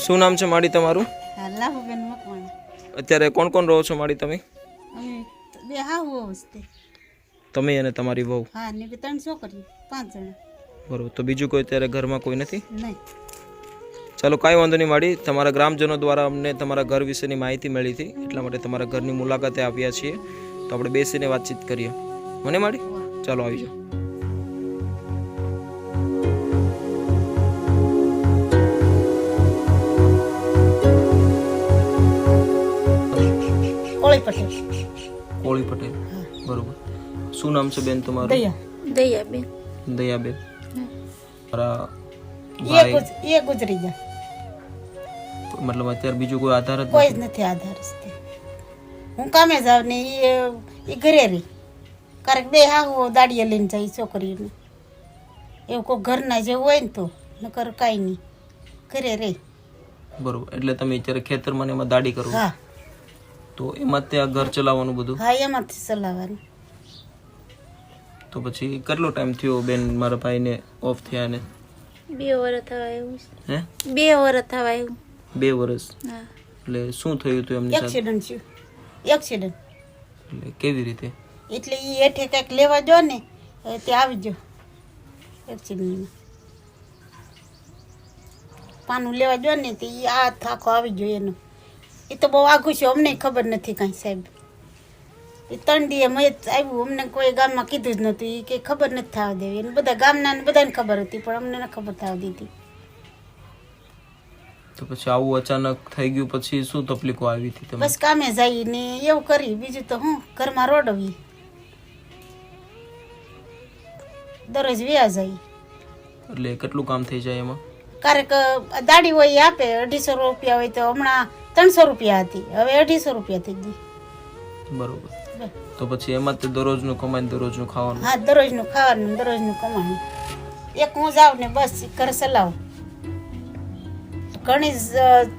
શું નામ છે માડી તમારું? લાભુબેન મકવાણા. અત્યારે કોણ કોણ રહો છો માડી તમે? અમે બે હાવ વસ્તી. તમે અને તમારી વહુ? હા, ને 3 છોકરીઓ, 5 જણા. બરોબર. તો બીજું કોઈ અત્યારે ઘરમાં કોઈ નથી? નહીં. ચાલો કાંઈ વાંધો નહીં માડી, તમારા ગ્રામજનો દ્વારા અમને તમારા ઘર વિશેની માહિતી મળી હતી, એટલા માટે તમારા ઘરની મુલાકાતે આવ્યા છીએ. તો આપણે બેસીને વાતચીત કરીએ. મને માડી? ચાલો આવી જાઓ. કોળી પટેલ. કોળી પટેલ, બરોબર. શું નામ છે બેન તમારું? દયાબેન. દયાબેન. મારા એ ગુજરી ગયા. મતલબ અત્યારે બીજું કોઈ આધાર જ કોઈ જ નથી આધાર. હું કામે જાવ ને એ ઘરે રહી. કારણ બે હાવ દાડીએ લઈને જાય છોકરીઓને. એવું કોઈ ઘરના જેવું હોય ને તો નકર કાંઈ નહીં, ઘરે રહી. બરોબર. એટલે તમે અત્યારે ખેતરમાં ને એમાં દાડી કરો? હા. તો એમાં ત્યાં ઘર ચલાવવાનું બધું? હા, એમાંથી ચલાવવાનું. તો પછી કેટલો ટાઈમ થયો બેન મારા ભાઈને ઓફ થયા ને? 2 વર્ષ થવા આવ્યું. હે? 2 વર્ષ થવા આવ્યું. 2 વર્ષ? હા. એટલે શું થયું હતું એમની સાથે? એક્સિડન્ટ થયું. એક્સિડન્ટ એટલે કેવી રીતે? એટલે એ હેઠે કંઈક લેવા જો ને તે આવી ગયો એક્સિડન્ટમાં. પાનું લેવા જો ને તે એ આ થાકો આવી ગયો એનો. એ તો બહુ આઘું છે, અમને ખબર નથી કાંઈ સાહેબ. એ 3 દીએ મયત આવ્યું, અમને કોઈ ગામમાં કીધું જ નહોતું. એ કંઈ ખબર નથી થવા દેવી. એને બધા ગામના ને બધાને ખબર હતી, પણ અમને ન ખબર થવા દીધી. તો પછી આવું અચાનક થઈ ગયું પછી શું તકલીફો આવી હતી તમને? બસ કામે જઈ ને એવું કરી, બીજું તો હું ઘરમાં રોડવી. દરરોજ વ્યા જાય. એટલે કેટલું કામ થઈ જાય એમાં? ક્યારેક દાડી હોય એ આપે, 250 રૂપિયા હોય તો હમણાં 300 રૂપિયા હતી, હવે 250 રૂપિયા થઈ ગઈ. બરોબર. તો પછી એમાં તે દરરોજનું કમાઈને દરરોજનું ખાવાનું? હા, દરરોજનું ખાવાનું, દરરોજનું કમાવાનું. એક હું જાઉં ને બસ ઘર ચલાવું. ઘણી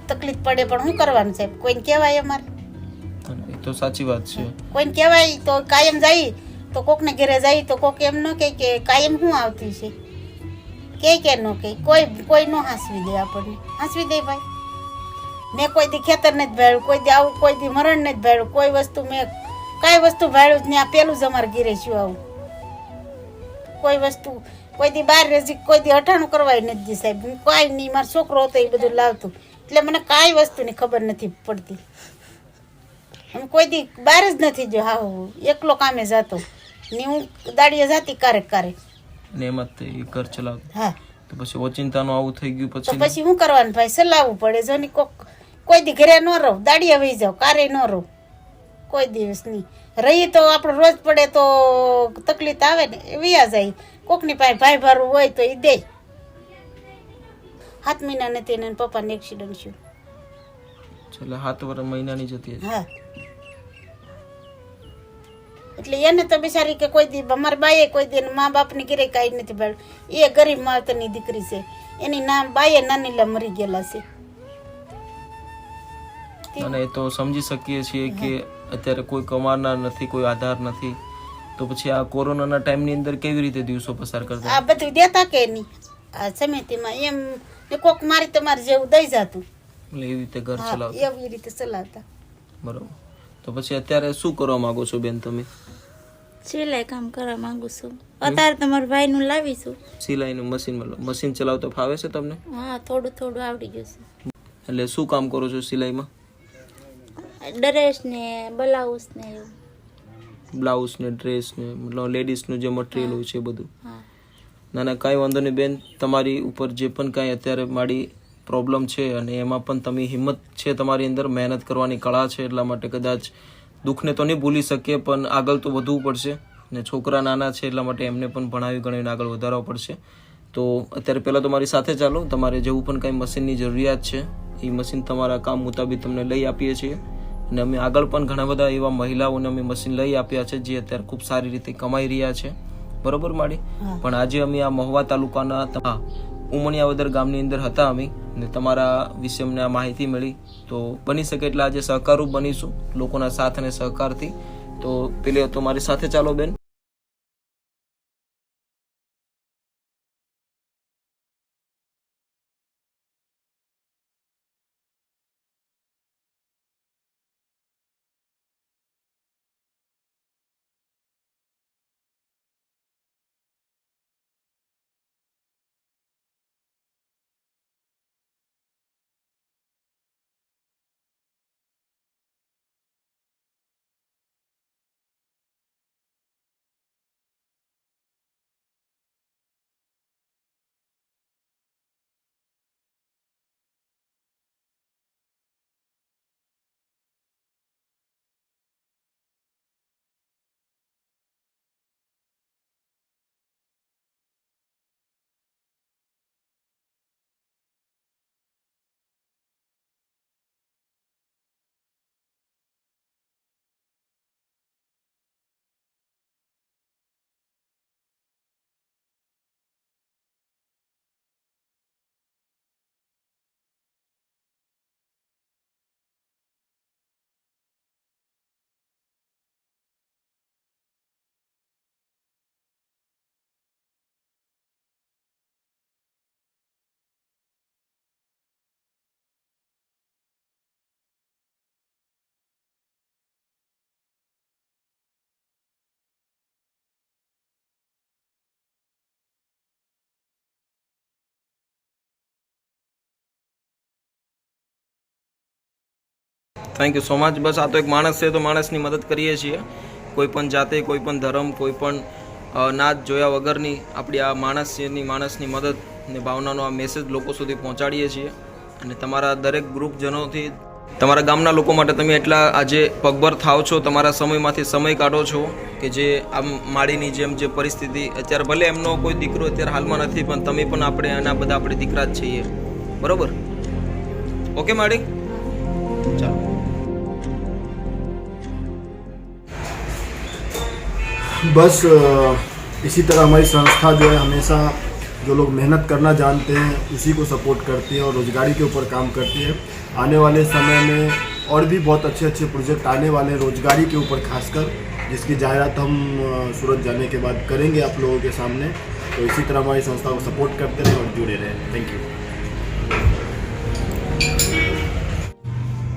તકલીફ પડે, પણ શું કરવાનું સાહેબ? કોઈને કહેવાય અમારે? એ તો સાચી વાત છે. કોઈને કહેવાય તો કાયમ જાય તો કોકને ઘરે જાય તો કોક એમ ન કહે કે કાયમ શું આવતી છે, કે ન કહે. કોઈ ન હાંસવી દે આપણને. હાંસવી દે ભાઈ? મેં કોઈ દી ખેતર નથી ભાડ્યું, કોઈ દી આવું, કોઈ દી મરણ નથી ભાડ્યું, કોઈ વસ્તુ મેં કાંઈ વસ્તુ ભાડ્યું જ નહીં. આ પેલું જ અમારે ઘીરે છું આવું. કોઈ વસ્તુ કોઈ દી બહાર રજી, કોઈ દી અઠાણું કરવાય નથી દી સાહેબ. કાંઈ નહીં, મારો છોકરો હતો એ બધું લાવતું, એટલે મને કાંઈ વસ્તુની ખબર નથી પડતી. હું કોઈ દી બહાર જ નથી જો. હા, એકલો કામે જતો ને હું દાડીએ જતી ક્યારેક. ને એમાં તે ઘર ચલાવતું? હા. તો પછી ઓચિંતાનું આવું થઈ ગયું તો પછી? પછી શું કરવાનું ભાઈ? ચલાવવું પડે. જો ને કોઈ દી ઘરે ન રહું, દાડીએ વહી જાઉં, કારે ન રહું, કોઈ દિવસ નહીં રહી. તો આપણે રોજ પડે તો તકલીફ આવે ને, વ્યા જાય. કોકની પાસે ભાઈ ભારું હોય તો એ દે. 7 મહિના નથી એને પપ્પાને એક્સિડન્ટ થયું. એટલે 7 મહિનાની જતી હતી? હા. એટલે એને તો બિચારી કે કોઈ દી અમારી બાઈએ કોઈ દી મા બાપની ઘરે કાંઈ નથી ભાડ્યું. એ ગરીબ માવતરની દીકરી છે. એની નામ બાઈએ નાનીલા મરી ગયેલા છે. અને એ તો સમજી શકીએ છીએ કે અત્યારે કોઈ કમાનાર નથી, કોઈ આધાર નથી. તો પછી આ કોરોનાના ટાઈમની અંદર કેવી રીતે દિવસો પસાર કરતા? આ બધું દેતા કે નહીં આ સમિતિમાં એમ ને કોક મારી તમારે જેવું દઈ જતું. એટલે એવી રીતે ઘર ચલાવતા? એવી રીતે ચલાવતા. બરોબર. તો પછી અત્યારે શું કરવા માંગો છો બેન તમે? સિલાઈ કામ કરવા માંગુ છું. અત્યારે તમારા ભાઈનું લાવીશું. સિલાઈનું મશીન ચલાવતા ફાવે છે તમને? હા, થોડું આવડી ગયું છે. એટલે શું કામ કરો છો સિલાઈમાં? ડ્રેસ ને બ્લાઉઝ ને એવું. બ્લાઉઝ ને ડ્રેસ ને મતલબ લેડીઝનું જે મટીરિયલ હોય છે બધું? હા. ના ના, કાંઈ વાંધો નહીં બેન. તમારી ઉપર જે પણ કાંઈ અત્યારે મારી પ્રોબ્લેમ છે અને એમાં પણ તમે હિંમત છે તમારી અંદર, મહેનત કરવાની કળા છે, એટલા માટે કદાચ દુઃખને તો નહીં ભૂલી શકીએ પણ આગળ તો વધવું પડશે. ને છોકરા નાના છે એટલા માટે એમને પણ ભણાવી ગણીને આગળ વધારવા પડશે. તો અત્યારે પહેલાં તો મારી સાથે ચાલો. તમારે જેવું પણ કાંઈ મશીનની જરૂરિયાત છે એ મશીન તમારા કામ મુતાબિક તમને લઈ આપીએ છીએ. અને અમે આગળ પણ ઘણા બધા એવા મહિલાઓને અમે મશીન લઈ આપ્યા છે જે અત્યારે ખૂબ સારી રીતે કમાઈ રહ્યા છે. બરોબર માડી? પણ આજે અમે આ મહુવા તાલુકાના ઉમણિયાવદર ગામની અંદર હતા અમે, ને તમારા વિશે અમને આ માહિતી મળી. તો બની શકે એટલે આજે સહકારરૂપ બનીશું લોકોના સાથ અને સહકારથી. તો પેલે તો મારી સાથે ચાલો બેન. Thank you so much. બસ આ તો એક માણસ છે તો માણસની મદદ કરીએ છીએ. કોઈ પણ જાતે, કોઈ પણ ધર્મ, કોઈ પણ નાત જોયા વગરની આપણી આ માણસની મદદ ને ભાવનાનો આ મેસેજ લોકો સુધી પહોંચાડીએ છીએ. અને તમારા દરેક ગ્રુપજનોથી, તમારા ગામના લોકો માટે તમે એટલા આજે પગભર થાવ છો, તમારા સમયમાંથી સમય કાઢો છો કે જે આમ માળીની જેમ જે પરિસ્થિતિ અત્યારે, ભલે એમનો કોઈ દીકરો અત્યારે હાલમાં નથી, પણ તમે પણ આપણે અને આ બધા આપણે દીકરા જ છીએ, બરોબર? ઓકે માળી, ચાલો. बस इसी तरह हमारी संस्था जो है हमेशा जो लोग मेहनत करना जानते हैं उसी को सपोर्ट करती है और रोजगारी के ऊपर काम करती है. आने वाले समय में और भी बहुत अच्छे अच्छे प्रोजेक्ट आने वाले हैं रोजगारी के ऊपर खासकर, जिसकी जाहिरात हम सूरत जाने के बाद करेंगे आप लोगों के सामने. तो इसी तरह हमारी संस्था को सपोर्ट करते रहें और जुड़े रहें. Thank you.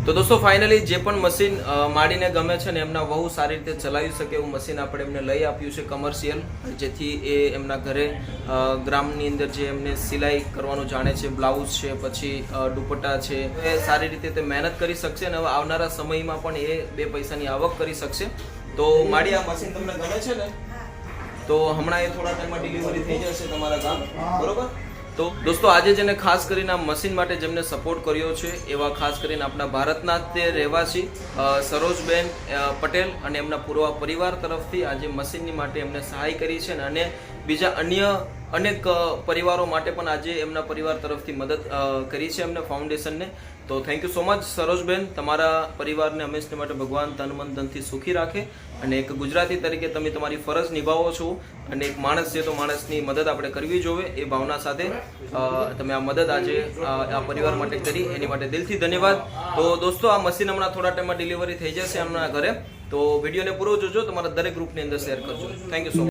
તો દોસ્તો ફાઇનલી જે પણ મશીન માડીને ગમે છે ને એમના બહુ સારી રીતે ચલાવી શકે એવું મશીન આપણે એમને લઈ આપ્યું છે કમર્શિયલ, જેથી એ એમના ઘરે ગ્રામની અંદર જે એમને સિલાઈ કરવાનું જાણે છે, બ્લાઉઝ છે, પછી દુપટ્ટા છે, એ સારી રીતે તે મહેનત કરી શકશે અને હવે આવનારા સમયમાં પણ એ 2 પૈસાની આવક કરી શકશે. તો માડી આ મશીન તમને ગમે છે ને? તો હમણાં એ થોડા ટાઈમમાં ડિલિવરી થઈ જશે તમારા ગામ, બરોબર? તો દોસ્તો આજે જેને ખાસ કરીને આ મશીન માટે જેમને સપોર્ટ કર્યો છે એવા ખાસ કરીને આપણા ભારતના તે રહેવાસી સરોજબેન પટેલ અને એમના પૂર્વ પરિવાર તરફથી આજે મશીનની માટે એમને સહાય કરી છે અને બીજા અન્ય અનેક પરિવારો માટે પણ આજે એમના પરિવાર તરફથી મદદ કરી છે એમને ફાઉન્ડેશનને. તો thank you so much Sarojben. તમારા પરિવારને હંમેશા માટે ભગવાન તન મન ધનથી સુખી રાખે અને એક ગુજરાતી તરીકે તમે તમારી ફરજ નિભાવો છો અને એક માણસ છે તો માણસની મદદ આપણે કરવી જોઈએ એ ભાવના સાથે તમે આ મદદ આજે આ પરિવાર માટે કરી, એની માટે દિલથી ધન્યવાદ. તો દોસ્તો આ મશીન હમણાં થોડા ટાઈમમાં ડિલિવરી થઈ જશે એમના ઘરે. તો વિડીયોને પૂરો જોજો, તમારા દરેક ગ્રુપની અંદર શેર કરજો. Thank you so much.